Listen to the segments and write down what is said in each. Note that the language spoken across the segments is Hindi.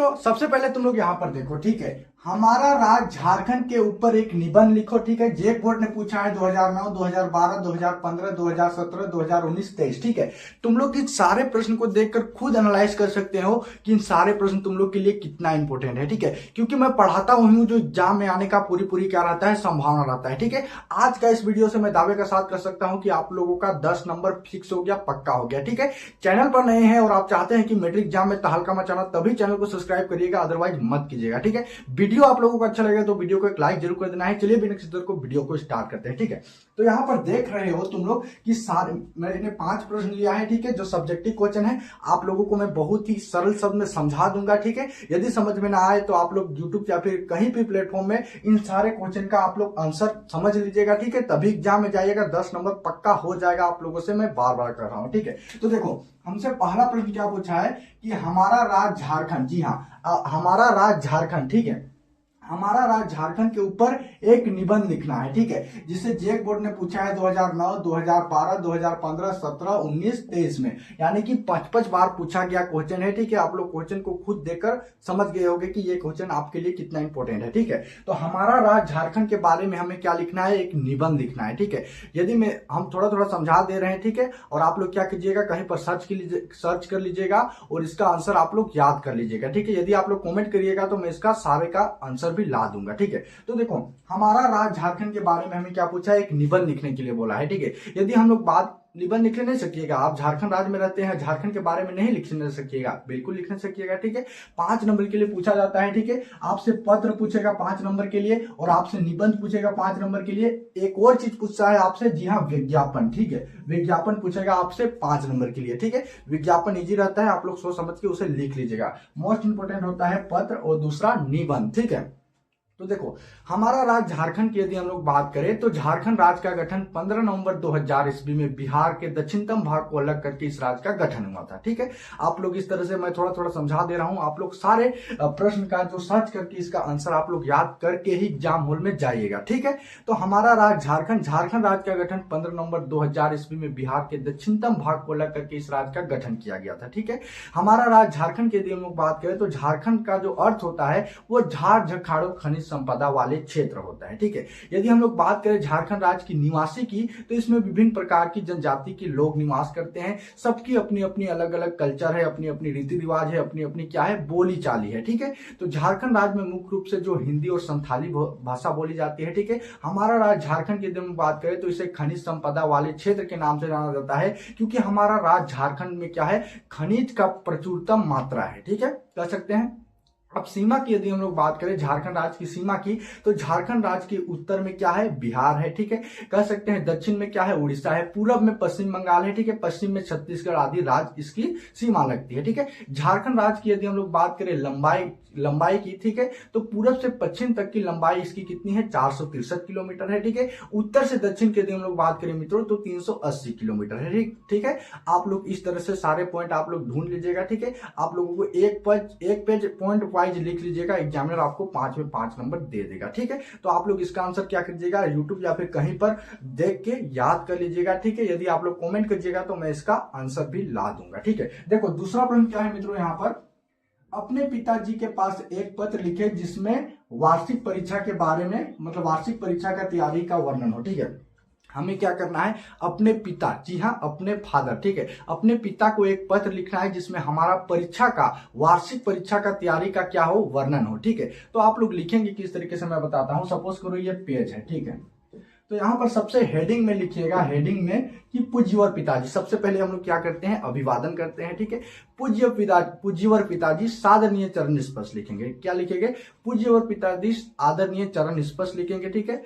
मित्रों, सबसे पहले तुम लोग यहाँ पर देखो, ठीक है। हमारा राज्य झारखंड के ऊपर एक निबंध लिखो, ठीक है। जेक बोर्ड ने पूछा है 2009, 2012, 2015, 2017, 2019, 23, ठीक है। तुम लोग इन सारे प्रश्न को देखकर खुद एनालाइज कर सकते हो कि इन सारे प्रश्न तुम लोग के लिए कितना इंपॉर्टेंट है, ठीक है। क्योंकि मैं पढ़ाता हूँ जो एग्जाम में आने का पूरी क्या रहता है, संभावना रहता है, ठीक है। आज का इस वीडियो से मैं दावे का साथ कर सकता हूँ कि आप लोगों का 10 नंबर फिक्स हो गया, पक्का हो गया, ठीक है। चैनल पर नए हैं और आप चाहते हैं कि मैट्रिक एग्जाम में तहलका मचाना, तभी चैनल को सब्सक्राइब करिएगा, अदरवाइज मत कीजिएगा, ठीक है। वीडियो आप लोगों को अच्छा लगे तो वीडियो को एक लाइक जरूर कर देना है। चलिए बिना किसी देर को वीडियो को स्टार्ट करते हैं, ठीक है। तो यहाँ पर देख रहे हो तुम लोग कि सारे मैंने 5 प्रश्न लिया है, ठीक है, जो सब्जेक्टिव क्वेश्चन है। आप लोगों को मैं बहुत ही सरल शब्द में समझा दूंगा, ठीक है। यदि समझ में ना आए तो आप लोग यूट्यूब या फिर कहीं भी प्लेटफॉर्म में इन सारे क्वेश्चन का आप लोग आंसर समझ लीजिएगा, ठीक है। तभी एग्जाम में जाइएगा, 10 नंबर पक्का हो जाएगा। आप लोगों से मैं बार बार कर रहा हूँ, ठीक है। तो देखो, हमसे पहला प्रश्न क्या पूछा है कि हमारा राज्य झारखंड, जी हाँ, हमारा राज्य झारखंड, ठीक है। हमारा राज्य झारखंड के ऊपर एक निबंध लिखना है, ठीक है। जिसे जेक बोर्ड ने पूछा है 2009, 2012, 2015, 17, 19, 23 में, यानी कि 5 बार पूछा गया क्वेश्चन है, ठीक है। आप लोग क्वेश्चन को खुद देखकर समझ गए होंगे कि ये क्वेश्चन आपके लिए कितना इंपॉर्टेंट है, ठीक है। तो हमारा राज्य झारखंड के बारे में हमें क्या लिखना है, एक निबंध लिखना है, ठीक है। यदि हम थोड़ा समझा दे रहे हैं, ठीक है, और आप लोग क्या कीजिएगा, कहीं पर सर्च कर लीजिएगा और इसका आंसर आप लोग याद कर लीजिएगा, ठीक है। यदि आप लोग कॉमेंट करिएगा तो मैं इसका सारे का आंसर ला दूंगा, ठीक है। तो देखो, हमारा राज्य झारखंड के बारे में हमें क्या पूछा है, एक निबंध लिखने के लिए बोला है, ठीक है। यदि हम लोग बात निबंध लिखने नहीं सकिएगा, आप झारखंड राज्य में रहते हैं, झारखंड के बारे में नहीं लिखने सकिएगा, बिल्कुल लिखने सकिएगा, ठीक है। 5 नंबर के लिए पूछा जाता है, ठीक है। आपसे पत्र पूछेगा 5 नंबर के लिए और आपसे निबंध पूछेगा 5 नंबर के लिए। एक और चीज पूछता है आपसे, जी हाँ, विज्ञापन, ठीक है। विज्ञापन पूछेगा आपसे 5 नंबर के लिए, ठीक है। विज्ञापन इजी रहता है, आप लोग सोच समझ के उसे लिख लीजिएगा। मोस्ट इंपोर्टेंट होता है पत्र और दूसरा निबंध, ठीक है। तो देखो, हमारा राज्य झारखंड की यदि हम लोग बात करें तो झारखंड राज्य का गठन 15 नवंबर 2000 ईस्वी में बिहार के दक्षिणतम भाग को अलग करके इस राज्य का गठन हुआ था, ठीक है। आप लोग इस तरह से मैं थोड़ा समझा दे रहा हूं, आप लोग सारे प्रश्न का जो सर्च करके इसका आंसर आप लोग याद करके ही एग्जाम हॉल में जाइएगा, ठीक है। तो हमारा राज्य झारखंड राज्य का गठन 15 नवंबर 2000 ईस्वी में बिहार के दक्षिणतम भाग को अलग करके इस राज्य का गठन किया गया था, ठीक है। हमारा राज्य झारखंड की यदि हम लोग बात करें तो झारखंड का जो अर्थ होता है वो झाड़ झखाड़ो खनिज संपदा वाले क्षेत्र होता है, ठीक है। यदि हम लोग बात करें झारखंड राज्य की निवासी की, तो इसमें विभिन्न प्रकार की जनजाति के लोग निवास करते हैं। सबकी अपनी अपनी अलग अलग कल्चर है, अपनी अपनी रीति रिवाज है, अपनी अपनी क्या है, बोली चाली है, ठीक है। तो झारखंड राज्य में मुख्य रूप से जो हिंदी और संथाली भाषा बोली जाती है, ठीक है। हमारा राज्य झारखंड की यदि हम बात करें तो इसे खनिज संपदा वाले क्षेत्र के नाम से जाना जाता है, क्योंकि हमारा राज्य झारखंड में क्या है, खनिज का प्रचुरतम मात्रा है, ठीक है, कह सकते हैं। अब सीमा की यदि हम लोग बात करें झारखंड राज्य की सीमा की, तो झारखंड राज्य के उत्तर में क्या है, बिहार है, ठीक है, कह सकते हैं। दक्षिण में क्या है, उड़ीसा है। पूरब में पश्चिम बंगाल है, ठीक है। पश्चिम में छत्तीसगढ़ आदि राज्य इसकी सीमा लगती है, ठीक है। झारखंड राज्य की यदि हम लोग बात करें लंबाई की, ठीक है, तो पूरब से पश्चिम तक की लंबाई इसकी कितनी है, 463 किलोमीटर है, ठीक है। उत्तर से दक्षिण की यदि हम लोग बात करें मित्रों तो 380 किलोमीटर है, ठीक है। आप लोग इस तरह से सारे पॉइंट आप लोग ढूंढ लीजिएगा, ठीक है। आप लोगों को एक पेज पॉइंट वाइज लिख लीजिएगा, एग्जामिनर आपको 5 में 5 नंबर दे देगा, ठीक है। तो आप लोग इसका आंसर क्या कीजिएगा, यूट्यूब या फिर कहीं पर देख के याद कर लीजिएगा, ठीक है। यदि आप लोग कमेंट कीजिएगा तो मैं इसका आंसर भी ला दूंगा, ठीक है। देखो, दूसरा प्रश्न क्या है मित्रों, यहाँ पर अपने पिताजी के पास एक पत्र लिखे जिसमें वार्षिक परीक्षा के बारे में, मतलब वार्षिक परीक्षा का तैयारी का वर्णन हो, ठीक है। हमें क्या करना है, अपने पिता, जी हाँ, अपने फादर, ठीक है, अपने पिता को एक पत्र लिखना है जिसमें हमारा परीक्षा का, वार्षिक परीक्षा का तैयारी का क्या हो, वर्णन हो, ठीक है। तो आप लोग लिखेंगे किस तरीके से मैं बताता हूं। सपोज करो ये पेज है, ठीक है। तो यहाँ पर सबसे हेडिंग में लिखिएगा, हेडिंग में कि पूज्यवर पिताजी। सबसे पहले हम लोग क्या करते हैं, अभिवादन करते हैं, ठीक है। पूज्यवर पिताजी सादरणीय चरण स्पर्श लिखेंगे। क्या लिखेंगे, पूज्यवर पिताजी आदरणीय चरण स्पर्श लिखेंगे, ठीक है।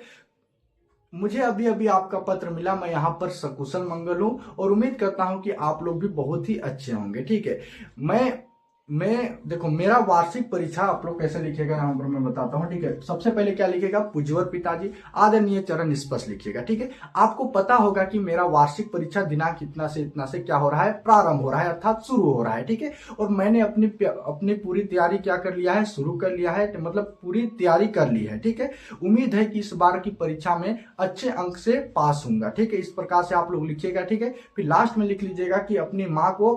मुझे अभी अभी आपका पत्र मिला, मैं यहाँ पर सकुशल मंगल हूं और उम्मीद करता हूं कि आप लोग भी बहुत ही अच्छे होंगे, ठीक है। मैं देखो, मेरा वार्षिक परीक्षा आप लोग कैसे लिखेगा यहाँ पर मैं बताता हूँ, ठीक है। सबसे पहले क्या लिखेगा, पूज्यवर पिताजी आदरणीय चरण स्पर्श लिखिएगा, ठीक है। आपको पता होगा कि मेरा वार्षिक परीक्षा दिनांक इतना से इतना से क्या हो रहा है, प्रारंभ हो रहा है, अर्थात शुरू हो रहा है, ठीक है। और मैंने अपनी पूरी तैयारी क्या कर लिया है, शुरू कर लिया है, मतलब पूरी तैयारी कर ली है, ठीक है। उम्मीद है कि इस बार की परीक्षा में अच्छे अंक से पास होऊंगा, ठीक है। इस प्रकार से आप लोग लिखिएगा, ठीक है। फिर लास्ट में लिख लीजिएगा कि अपनी माँ को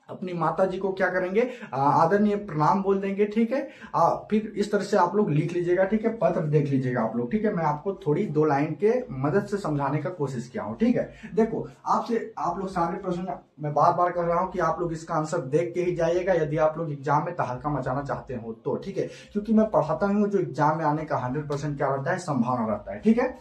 अपनी माता जी को क्या करेंगे, आदरणीय प्रणाम बोल देंगे, ठीक है। फिर इस तरह से आप लोग लिख लीजिएगा, ठीक है। पत्र देख लीजिएगा आप लोग, ठीक है। मैं आपको थोड़ी 2 लाइन के मदद से समझाने का कोशिश किया हूँ, ठीक है। देखो आपसे आप लोग सारे प्रश्न मैं बार बार कर रहा हूँ कि आप लोग इसका आंसर देख के ही जाइएगा यदि आप लोग एग्जाम में तहलका मचाना चाहते हो तो, ठीक है। क्योंकि मैं पढ़ाता हूँ जो एग्जाम में आने का 100% क्या रहता है, संभावना रहता है, ठीक है।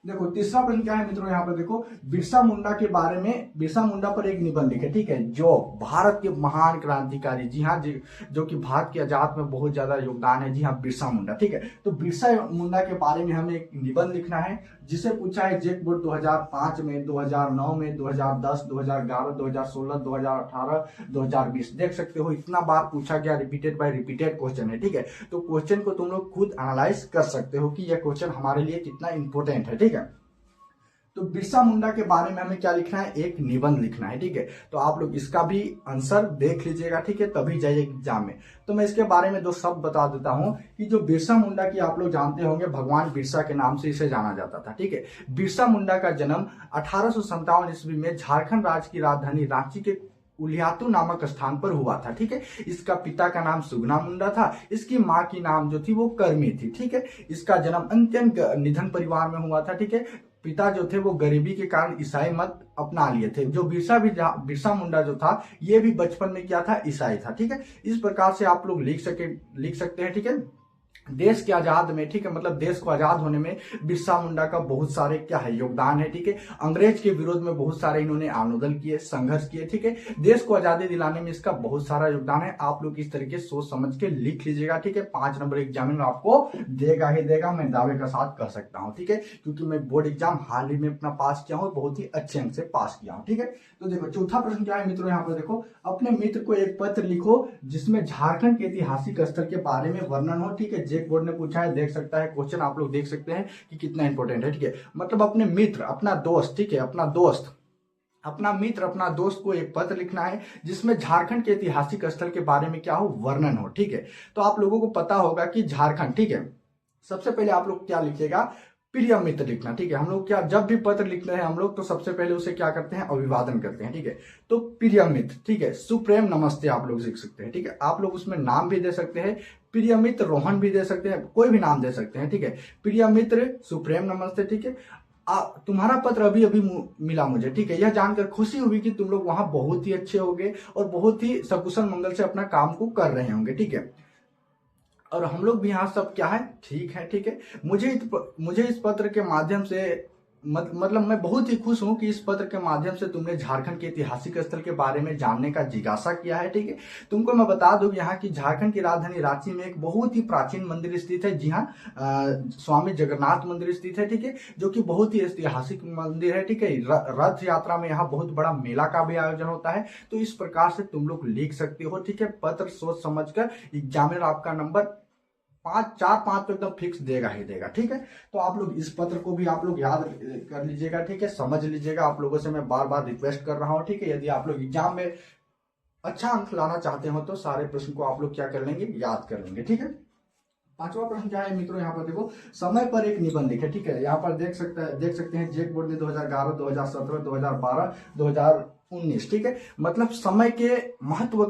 देखो तीसरा प्रश्न क्या है मित्रों, यहाँ पर देखो बिरसा मुंडा के बारे में, बिरसा मुंडा पर एक निबंध लिखे, ठीक है, जो भारत के महान क्रांतिकारी, जी हाँ, जो कि भारत की आजाद में बहुत ज्यादा योगदान है, जी हाँ, बिरसा मुंडा, ठीक है। तो बिरसा मुंडा के बारे में हमें एक निबंध लिखना है, जिसे पूछा है जेक बोर्ड 2005 में, 2009 में, 2010, 2011, 2016, 2018, 2020। देख सकते हो इतना बार पूछा गया, रिपीटेड बाय रिपीटेड क्वेश्चन है, ठीक है। तो क्वेश्चन को तुम लोग खुद एनालाइज कर सकते हो कि यह क्वेश्चन हमारे लिए कितना इंपॉर्टेंट है, ठीक है। तो बिरसा मुंडा के बारे में हमें क्या लिखना है, एक निबंध लिखना है, ठीक है। तो आप लोग इसका भी आंसर देख लीजिएगा, ठीक है, तभी जाइए एग्जाम में। तो मैं इसके बारे में 2 शब्द बता देता हूं कि जो बिरसा मुंडा की आप लोग जानते होंगे, भगवान बिरसा के नाम से इसे जाना जाता था, ठीक है। बिरसा मुंडा का जन्म 1857 ईस्वी में झारखंड राज्य की राजधानी रांची के उलियातू नामक स्थान पर हुआ था, ठीक है। इसका पिता का नाम सुगना मुंडा था, इसकी माँ की नाम जो थी वो कर्मी थी, ठीक है। इसका जन्म अत्यंत निधन परिवार में हुआ था, ठीक है। पिता जो थे वो गरीबी के कारण ईसाई मत अपना लिए थे। जो बिरसा मुंडा जो था ये भी बचपन में क्या था, ईसाई था, ठीक है। इस प्रकार से आप लोग लिख सकते हैं, ठीक है। देश के आजाद में, ठीक है, मतलब देश को आजाद होने में बिरसा मुंडा का बहुत सारे क्या है, योगदान है, ठीक है। अंग्रेज के विरोध में बहुत सारे इन्होंने आंदोलन किए, संघर्ष किए, ठीक है। देश को आजादी दिलाने में इसका बहुत सारा योगदान है। आप लोग इस तरीके सोच समझ के लिख लीजिएगा, ठीक है। 5 नंबर एग्जाम में आपको देगा ही देगा, मैं दावे का साथ कर सकता हूँ, ठीक है। क्योंकि मैं बोर्ड एग्जाम हाल ही में अपना पास किया हूँ, बहुत ही अच्छे अंक से पास किया हूँ, ठीक है। तो देखो चौथा प्रश्न क्या है मित्रों, यहाँ पर देखो अपने मित्र को एक पत्र लिखो जिसमें झारखंड के ऐतिहासिक स्थल के बारे में वर्णन हो, ठीक है। जेक बोर्ड ने पूछा है, देख सकता है क्वेश्चन, आप लोग देख सकते हैं कि कितना इंपॉर्टेंट है, ठीक है। मतलब अपने मित्र, अपना दोस्त, ठीक है, अपना मित्र, अपना दोस्त को एक पत्र लिखना है जिसमें झारखंड के ऐतिहासिक स्थल के बारे में क्या हो, वर्णन हो, ठीक है। तो आप लोगों को पता होगा कि झारखंड, ठीक है, सबसे पहले आप लोग क्या लिखिएगा, प्रिय मित्र लिखना, ठीक है। हम लोग क्या, जब भी पत्र लिखते हैं हम लोग तो सबसे पहले उसे क्या करते हैं, अभिवादन करते हैं, ठीक है। तो प्रिय मित्र, ठीक है, सुप्रेम नमस्ते आप लोग लिख सकते हैं, ठीक है। आप लोग उसमें नाम भी दे सकते हैं, प्रिय मित्र रोहन भी दे सकते हैं, कोई भी नाम दे सकते हैं, ठीक है। प्रिय मित्र सुप्रेम नमस्ते, ठीक है। तुम्हारा पत्र अभी अभी मिला मुझे, ठीक है। यह जानकर खुशी हुई कि तुम लोग वहां बहुत ही अच्छे होंगे और बहुत ही सकुशल मंगल से अपना काम को कर रहे होंगे, ठीक है। और हम लोग भी यहाँ सब क्या है, ठीक है, ठीक है। मुझे इस पत्र के माध्यम से मतलब मैं बहुत ही खुश हूं कि इस पत्र के माध्यम से तुमने झारखंड के ऐतिहासिक स्थल के बारे में जानने का जिज्ञासा किया है, ठीक है। तुमको मैं बता दूं यहाँ की झारखंड की राजधानी रांची में एक बहुत ही प्राचीन मंदिर स्थित है, जी हाँ, स्वामी जगन्नाथ मंदिर स्थित है, ठीक है, जो कि बहुत ही ऐतिहासिक मंदिर है, ठीक है। रथ यात्रा में यहाँ बहुत बड़ा मेला का भी आयोजन होता है। तो इस प्रकार से तुम लोग लिख सकते हो, ठीक है। पत्र सोच समझकर एग्जामिनर आपका नंबर 4-5 तो एकदम फिक्स देगा ही देगा, ठीक है। तो आप लोग इस पत्र को भी आप लोग याद कर लीजिएगा, ठीक है, समझ लीजिएगा। आप लोगों से मैं बार बार रिक्वेस्ट कर रहा हूं, ठीक है। यदि आप लोग एग्जाम में अच्छा अंक लाना चाहते हो तो सारे प्रश्न को आप लोग क्या कर लेंगे, याद कर लेंगे, ठीक है। 5वां प्रश्न क्या है मित्रों, यहाँ पर देखो समय पर एक निबंध लिखे, ठीक है। यहाँ पर देख सकते हैं जेक बोर्ड ने 2011, 2017, 2012, 2019, ठीक है। मतलब समय के महत्व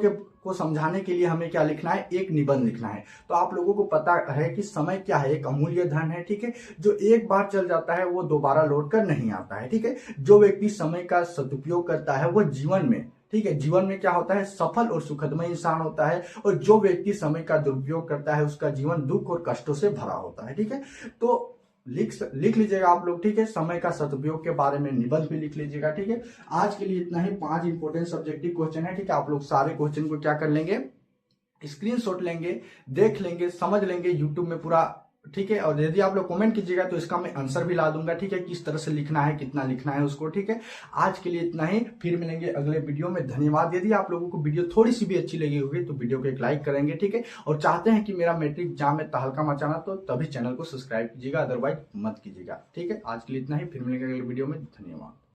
को समझाने के लिए हमें क्या लिखना है, एक निबंध लिखना है। तो आप लोगों को पता है कि समय क्या है, एक अमूल्य धन है, ठीक है। जो एक बार चल जाता है वो दोबारा लौट कर नहीं आता है, ठीक है। जो व्यक्ति समय का सदुपयोग करता है वो जीवन में, ठीक है, जीवन में क्या होता है, सफल और सुखदमय इंसान होता है। और जो व्यक्ति समय का दुरुपयोग करता है उसका जीवन दुख और कष्टों से भरा होता है, ठीक है। तो लिख लीजिएगा आप लोग, ठीक है। समय का सदुपयोग के बारे में निबंध भी लिख लीजिएगा, ठीक है। आज के लिए इतना ही। 5 इंपोर्टेंट सब्जेक्टिव क्वेश्चन है, ठीक है। आप लोग सारे क्वेश्चन को क्या कर लेंगे, स्क्रीनशॉट लेंगे, देख लेंगे, समझ लेंगे यूट्यूब में पूरा, ठीक है। और यदि आप लोग कमेंट कीजिएगा तो इसका मैं आंसर भी ला दूंगा, ठीक है, किस तरह से लिखना है, कितना लिखना है उसको, ठीक है। आज के लिए इतना ही, फिर मिलेंगे अगले वीडियो में। धन्यवाद। यदि आप लोगों को वीडियो थोड़ी सी भी अच्छी लगी होगी तो वीडियो को एक लाइक करेंगे, ठीक है। और चाहते हैं कि मेरा मैट्रिक एग्जाम में तहलका मचाना तो तभी चैनल को सब्सक्राइब कीजिएगा, अदरवाइज मत कीजिएगा, ठीक है। आज के लिए इतना ही, फिर मिलेंगे अगले वीडियो में। धन्यवाद।